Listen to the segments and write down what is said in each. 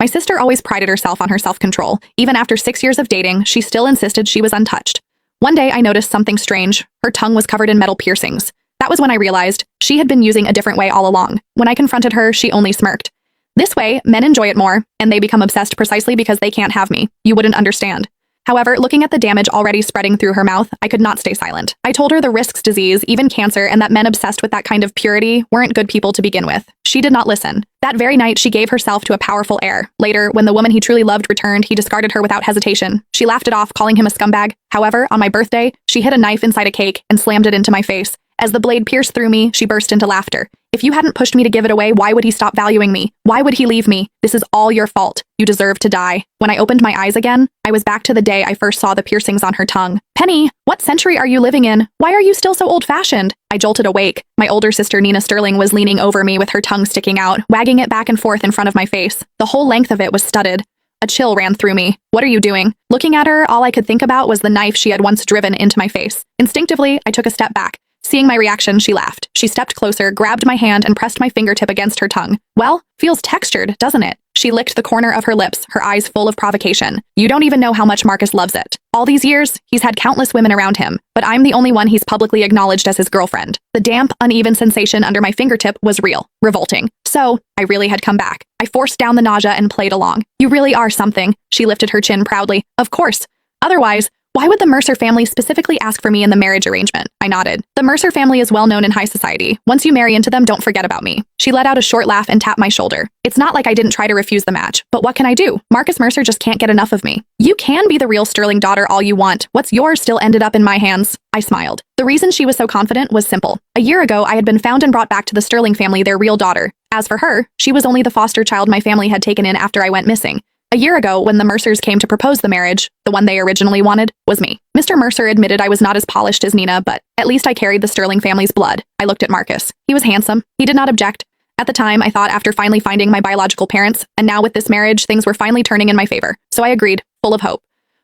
My sister always prided herself on her self-control. Even after 6 years of dating, she still insisted she was untouched. One day, I noticed something strange. Her tongue was covered in metal piercings. That was when I realized she had been using a different way all along. When I confronted her, she only smirked. This way, men enjoy it more, and they become obsessed precisely because they can't have me. You wouldn't understand. However, looking at the damage already spreading through her mouth, I could not stay silent. I told her the risks, disease, even cancer, and that men obsessed with that kind of purity weren't good people to begin with. She did not listen. That very night, she gave herself to a powerful heir. Later, when the woman he truly loved returned, he discarded her without hesitation. She laughed it off, calling him a scumbag. However, on my birthday, she hid a knife inside a cake and slammed it into my face. As the blade pierced through me, she burst into laughter. If you hadn't pushed me to give it away, why would he stop valuing me? Why would he leave me? This is all your fault. You deserve to die. When I opened my eyes again, I was back to the day I first saw the piercings on her tongue. Penny, what century are you living in? Why are you still so old-fashioned? I jolted awake. My older sister Nina Sterling was leaning over me with her tongue sticking out, wagging it back and forth in front of my face. The whole length of it was studded. A chill ran through me. What are you doing? Looking at her, all I could think about was the knife she had once driven into my face. Instinctively, I took a step back. Seeing my reaction, she laughed. She stepped closer, grabbed my hand, and pressed my fingertip against her tongue. Well, feels textured, doesn't it? She licked the corner of her lips, her eyes full of provocation. You don't even know how much Marcus loves it. All these years, he's had countless women around him, but I'm the only one he's publicly acknowledged as his girlfriend. The damp, uneven sensation under my fingertip was real, revolting. So, I really had come back. I forced down the nausea and played along. You really are something. She lifted her chin proudly. Of course. Otherwise, why would the Mercer family specifically ask for me in the marriage arrangement? I nodded. The Mercer family is well known in high society. Once you marry into them, don't forget about me. She let out a short laugh and tapped my shoulder. It's not like I didn't try to refuse the match, but what can I do? Marcus Mercer just can't get enough of me. You can be the real Sterling daughter all you want. What's yours still ended up in my hands. I smiled. The reason she was so confident was simple. A year ago, I had been found and brought back to the Sterling family their real daughter. As for her, she was only the foster child my family had taken in after I went missing. A year ago, when the Mercers came to propose the marriage, the one they originally wanted was me. Mr. Mercer admitted I was not as polished as Nina, but at least I carried the Sterling family's blood. I looked at Marcus. He was handsome. He did not object. At the time, I thought after finally finding my biological parents, and now with this marriage, things were finally turning in my favor. So I agreed, full of hope.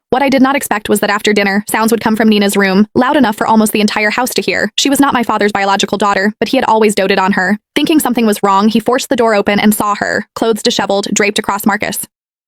What I did not expect was that after dinner, sounds would come from Nina's room, loud enough for almost the entire house to hear. She was not my father's biological daughter, but he had always doted on her. Thinking something was wrong, he forced the door open and saw her, clothes disheveled, draped across Marcus.